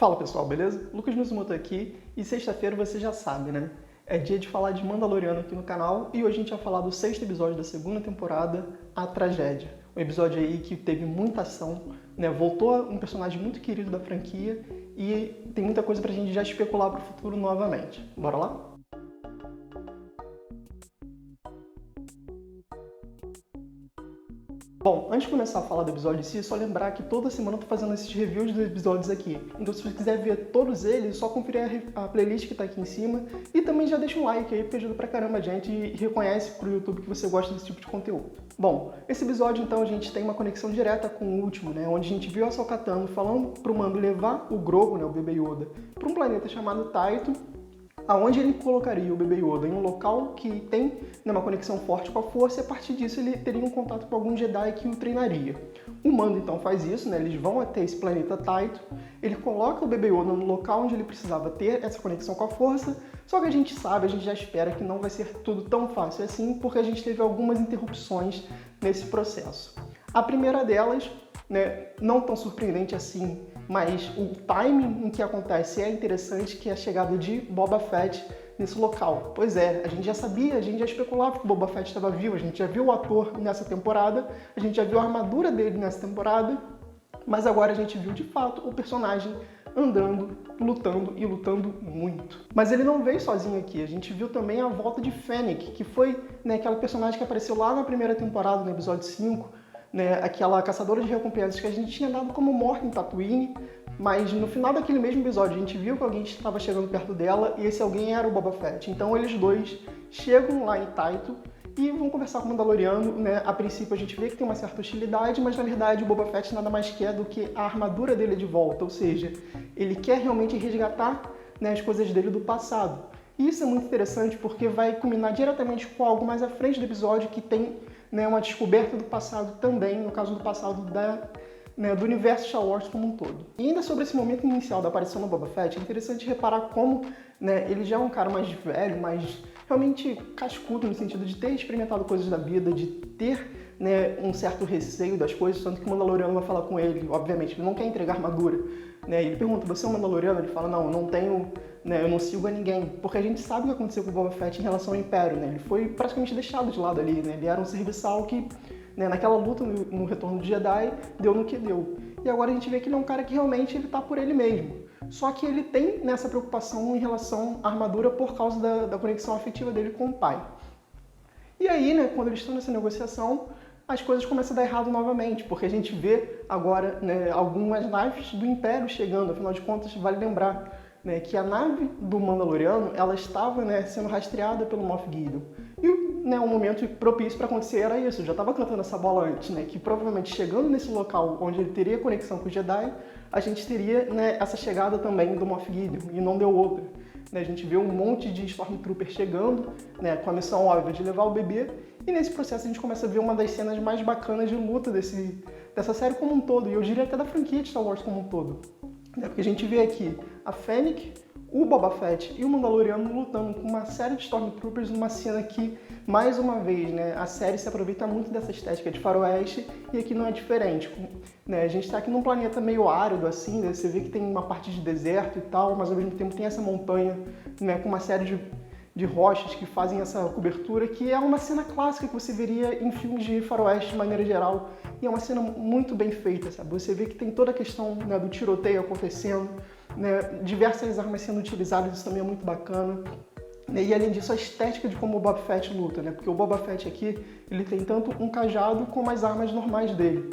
Fala pessoal, beleza? Lucas Mizumoto aqui e sexta-feira você já sabe, né? É dia de falar de Mandaloriano aqui no canal e hoje a gente vai falar do sexto episódio da segunda temporada, A Tragédia. Um episódio aí que teve muita ação, né? Voltou um personagem muito querido da franquia e tem muita coisa pra gente já especular pro futuro novamente. Bora lá? Bom, antes de começar a falar do episódio em si, é só lembrar que toda semana eu tô fazendo esses reviews dos episódios aqui. Então se você quiser ver todos eles, é só conferir a playlist que tá aqui em cima e também já deixa um like aí, porque ajuda pra caramba a gente e reconhece pro YouTube que você gosta desse tipo de conteúdo. Bom, esse episódio então a gente tem uma conexão direta com o último, né, onde a gente viu a Ahsoka Tano falando pro Mando levar o Grogu, né, o bebê Yoda, pra um planeta chamado Taito, aonde ele colocaria o bebê Yoda em um local que tem, né, uma conexão forte com a força e a partir disso ele teria um contato com algum Jedi que o treinaria. O Mando então faz isso, né, eles vão até esse planeta Taito, ele coloca o bebê Yoda no local onde ele precisava ter essa conexão com a força, só que a gente sabe, a gente já espera que não vai ser tudo tão fácil assim, porque a gente teve algumas interrupções nesse processo. A primeira delas, né, não tão surpreendente assim, mas o timing em que acontece é interessante, que é a chegada de Boba Fett nesse local. Pois é, a gente já sabia, a gente já especulava que o Boba Fett estava vivo, a gente já viu o ator nessa temporada, a gente já viu a armadura dele nessa temporada, mas agora a gente viu de fato o personagem andando, lutando e lutando muito. Mas ele não veio sozinho aqui, a gente viu também a volta de Fennec, que foi, né, aquela personagem que apareceu lá na primeira temporada, no episódio 5, né, aquela caçadora de recompensas que a gente tinha dado como morta em Tatooine, mas no final daquele mesmo episódio a gente viu que alguém estava chegando perto dela e esse alguém era o Boba Fett. Então eles dois chegam lá em Taito e vão conversar com o Mandaloriano, né? A princípio a gente vê que tem uma certa hostilidade, mas na verdade o Boba Fett nada mais quer do que a armadura dele de volta, ou seja, ele quer realmente resgatar, né, as coisas dele do passado. E isso é muito interessante porque vai culminar diretamente com algo mais à frente do episódio que tem, né, uma descoberta do passado também, no caso do passado do universo Star Wars como um todo. E ainda sobre esse momento inicial da aparição do Boba Fett, é interessante reparar como, né, ele já é um cara mais velho, mais realmente cascudo no sentido de ter experimentado coisas da vida, de ter, né, um certo receio das coisas, tanto que o Mandaloriano vai falar com ele, obviamente, ele não quer entregar armadura, né, ele pergunta, você é um Mandaloriano? Ele fala, não, eu não tenho, né, eu não sigo a ninguém, porque a gente sabe o que aconteceu com o Boba Fett em relação ao Império, né, ele foi praticamente deixado de lado ali, né, ele era um serviçal que, né, naquela luta no Retorno do Jedi, deu no que deu. E agora a gente vê que ele é um cara que realmente ele tá por ele mesmo. Só que ele tem nessa preocupação em relação à armadura por causa da conexão afetiva dele com o pai. E aí, né, quando eles estão nessa negociação, as coisas começam a dar errado novamente, porque a gente vê agora, né, algumas naves do Império chegando, afinal de contas, vale lembrar, né, que a nave do Mandaloriano, ela estava, né, sendo rastreada pelo Moff Gideon. E, né, um momento propício para acontecer era isso, eu já estava cantando essa bola antes, né, que provavelmente chegando nesse local onde ele teria conexão com o Jedi, a gente teria, né, essa chegada também do Moff Gideon, e não deu outra. Né, a gente vê um monte de Stormtrooper chegando, né, com a missão óbvia de levar o bebê, e nesse processo a gente começa a ver uma das cenas mais bacanas de luta dessa série como um todo, e eu diria até da franquia de Star Wars como um todo. Porque a gente vê aqui a Fennec, o Boba Fett e o Mandaloriano lutando com uma série de Stormtroopers numa cena que, mais uma vez, né, a série se aproveita muito dessa estética de faroeste e aqui não é diferente. Né, a gente está aqui num planeta meio árido, assim, né, você vê que tem uma parte de deserto e tal, mas ao mesmo tempo tem essa montanha, né, com uma série de rochas que fazem essa cobertura, que é uma cena clássica que você veria em filmes de faroeste de maneira geral, e é uma cena muito bem feita, sabe? Você vê que tem toda a questão, né, do tiroteio acontecendo, né, diversas armas sendo utilizadas, isso também é muito bacana. E além disso, a estética de como o Boba Fett luta, né? Porque o Boba Fett aqui, ele tem tanto um cajado como as armas normais dele.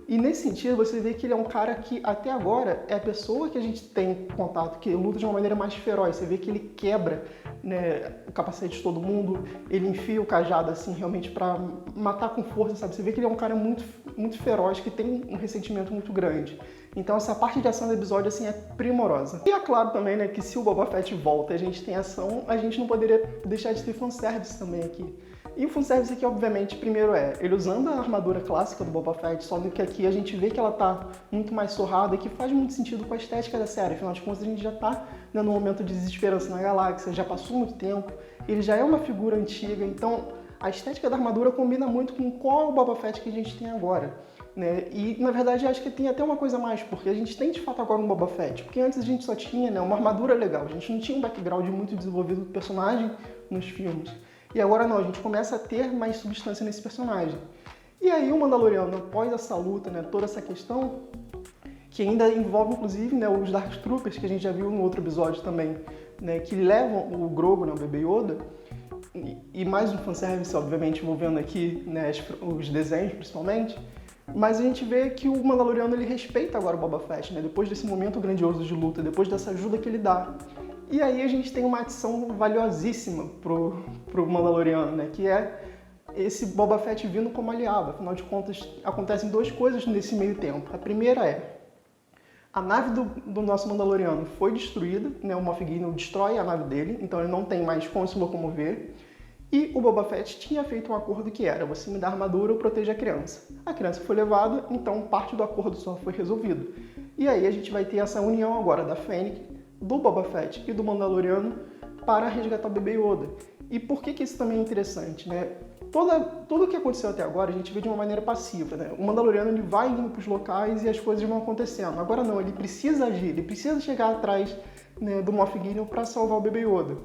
E nesse sentido, você vê que ele é um cara que, até agora, é a pessoa que a gente tem contato, que luta de uma maneira mais feroz. Você vê que ele quebra, né, o capacete de todo mundo, ele enfia o cajado, assim, realmente para matar com força, sabe? Você vê que ele é um cara muito, muito feroz, que tem um ressentimento muito grande. Então essa parte de ação do episódio, assim, é primorosa. E é claro também, né, que se o Boba Fett volta e a gente tem ação, a gente não poderia deixar de ter fanservice também aqui. E o fanservice aqui, obviamente, primeiro ele usando a armadura clássica do Boba Fett, só que aqui a gente vê que ela tá muito mais surrada e que faz muito sentido com a estética da série. Afinal de contas, a gente já tá, né, num momento de desesperança na galáxia, já passou muito tempo, ele já é uma figura antiga, então a estética da armadura combina muito com qual é o Boba Fett que a gente tem agora. né? E, na verdade, acho que tem até uma coisa a mais, porque a gente tem, de fato, agora um Boba Fett. Porque antes a gente só tinha, né, uma armadura legal. A gente não tinha um background muito desenvolvido do personagem nos filmes. E agora não, a gente começa a ter mais substância nesse personagem. E aí o Mandaloriano, após essa luta, né, toda essa questão, que ainda envolve, inclusive, né, os Dark Troopers, que a gente já viu no outro episódio também, né, que levam o Grogu, né, o bebê Yoda, e mais um fanservice, obviamente, envolvendo aqui, né, os desenhos, principalmente, mas a gente vê que o Mandaloriano, ele respeita agora o Boba Fett, né, depois desse momento grandioso de luta, depois dessa ajuda que ele dá. E aí a gente tem uma adição valiosíssima pro Mandaloriano, né, que é esse Boba Fett vindo como aliado. Afinal de contas, acontecem duas coisas nesse meio tempo. A primeira é, a nave do nosso Mandaloriano foi destruída, né? O Moff Gideon destrói a nave dele, então ele não tem mais como se locomover. E o Boba Fett tinha feito um acordo que era, você me dá armadura, eu protejo a criança. A criança foi levada, então parte do acordo só foi resolvido. E aí a gente vai ter essa união agora da Fennec, do Boba Fett e do Mandaloriano para resgatar o bebê Yoda. E por que isso também é interessante, né? Tudo o que aconteceu até agora a gente vê de uma maneira passiva, né? O Mandaloriano, ele vai indo para os locais e as coisas vão acontecendo. Agora não, ele precisa agir, ele precisa chegar atrás, né, do Moff Gideon para salvar o bebê Yoda.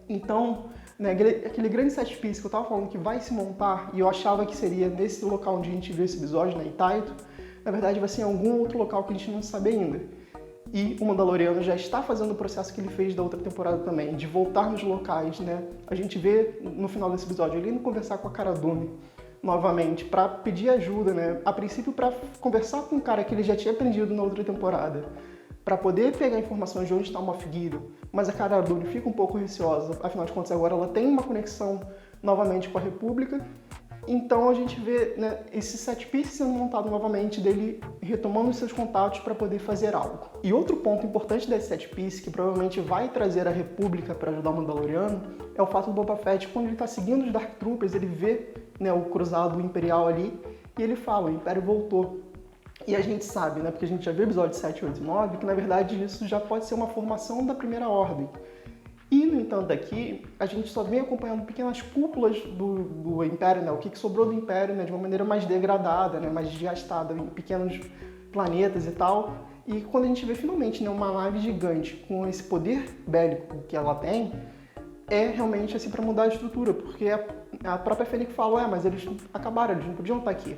Então, né, aquele grande set piece que eu estava falando que vai se montar, e eu achava que seria nesse local onde a gente viu esse episódio, né, em Taito, na verdade vai ser em algum outro local que a gente não sabe ainda. E o Mandaloriano já está fazendo o processo que ele fez da outra temporada também, de voltar nos locais, né? A gente vê no final desse episódio ele indo conversar com a Cara Dune novamente para pedir ajuda, né? A princípio para conversar com um cara que ele já tinha aprendido na outra temporada, para poder pegar informações de onde está o Moff Gideon. Mas a Cara Dune fica um pouco receosa, afinal de contas agora ela tem uma conexão novamente com a República. Então a gente vê, né, esse set piece sendo montado novamente, dele retomando os seus contatos para poder fazer algo. E outro ponto importante desse set piece, que provavelmente vai trazer a República para ajudar o Mandaloriano, é o fato do Boba Fett, quando ele está seguindo os Dark Troopers, ele vê, né, o cruzado imperial ali, e ele fala, o Império voltou. E a gente sabe, né, porque a gente já viu episódios 7, 8 e 9, que na verdade isso já pode ser uma formação da Primeira Ordem. E, no entanto, aqui, a gente só vem acompanhando pequenas cúpulas do Império, né? O que sobrou do Império, né? De uma maneira mais degradada, né? Mais desgastada, em pequenos planetas e tal. E quando a gente vê, finalmente, né, uma nave gigante com esse poder bélico que ela tem, é realmente assim para mudar a estrutura, porque a própria Fennec fala, mas eles acabaram, eles não podiam estar aqui.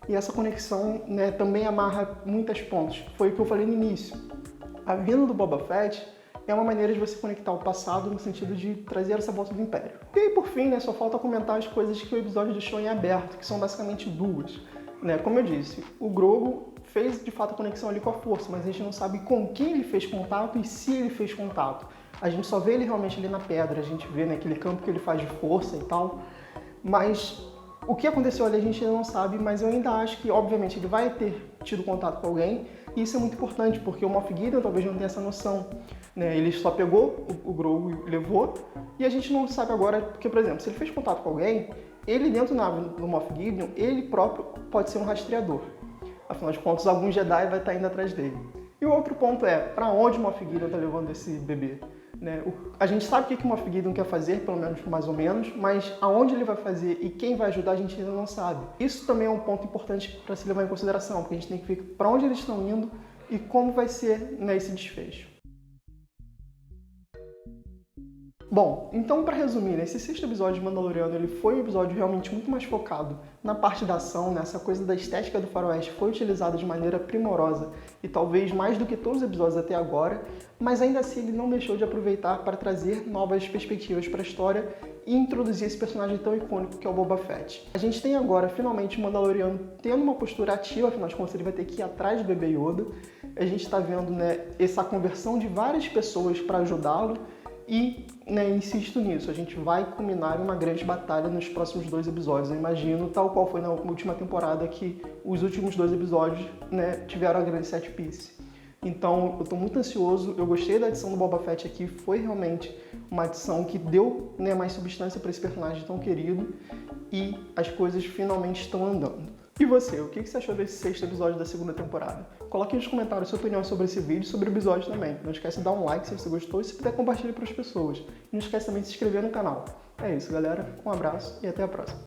E essa conexão, né, também amarra muitas pontas. Foi o que eu falei no início. A vinda do Boba Fett é uma maneira de você conectar o passado no sentido de trazer essa volta do Império. E aí, por fim, né, só falta comentar as coisas que o episódio deixou em aberto, que são basicamente duas. Né? Como eu disse, o Grogu fez de fato a conexão ali com a Força, mas a gente não sabe com quem ele fez contato e se ele fez contato. A gente só vê ele realmente ali na pedra, a gente vê, né, aquele campo que ele faz de força e tal, mas o que aconteceu ali a gente ainda não sabe, mas eu ainda acho que, obviamente, ele vai ter tido contato com alguém, e isso é muito importante, porque o Moff Gideon talvez não tenha essa noção. Né? Ele só pegou o Grogu e levou, e a gente não sabe agora, porque, por exemplo, se ele fez contato com alguém, ele dentro do Moff Gideon, ele próprio pode ser um rastreador. Afinal de contas, algum Jedi vai estar indo atrás dele. E o outro ponto é, para onde o Moff Gideon está levando esse bebê? Né? A gente sabe o que o Moff Gideon quer fazer, pelo menos mais ou menos, mas aonde ele vai fazer e quem vai ajudar a gente ainda não sabe. Isso também é um ponto importante para se levar em consideração, porque a gente tem que ver para onde eles estão indo e como vai ser, né, esse desfecho. Bom, então para resumir, esse sexto episódio de Mandaloriano ele foi um episódio realmente muito mais focado na parte da ação, nessa coisa da estética do faroeste foi utilizada de maneira primorosa e talvez mais do que todos os episódios até agora, mas ainda assim ele não deixou de aproveitar para trazer novas perspectivas para a história e introduzir esse personagem tão icônico que é o Boba Fett. A gente tem agora finalmente o Mandaloriano tendo uma postura ativa, afinal de contas ele vai ter que ir atrás do bebê Yoda. A gente está vendo, né, essa conversão de várias pessoas para ajudá-lo. E, né, insisto nisso, a gente vai culminar em uma grande batalha nos próximos 2 episódios, eu imagino, tal qual foi na última temporada, que os últimos 2 episódios, né, tiveram a grande set piece. Então, eu estou muito ansioso, eu gostei da adição do Boba Fett aqui, foi realmente uma adição que deu, né, mais substância para esse personagem tão querido e as coisas finalmente estão andando. E você, o que você achou desse sexto episódio da segunda temporada? Coloque nos comentários sua opinião sobre esse vídeo e sobre o episódio também. Não esquece de dar um like se você gostou e se puder compartilhar para as pessoas. E não esquece também de se inscrever no canal. É isso, galera. Um abraço e até a próxima.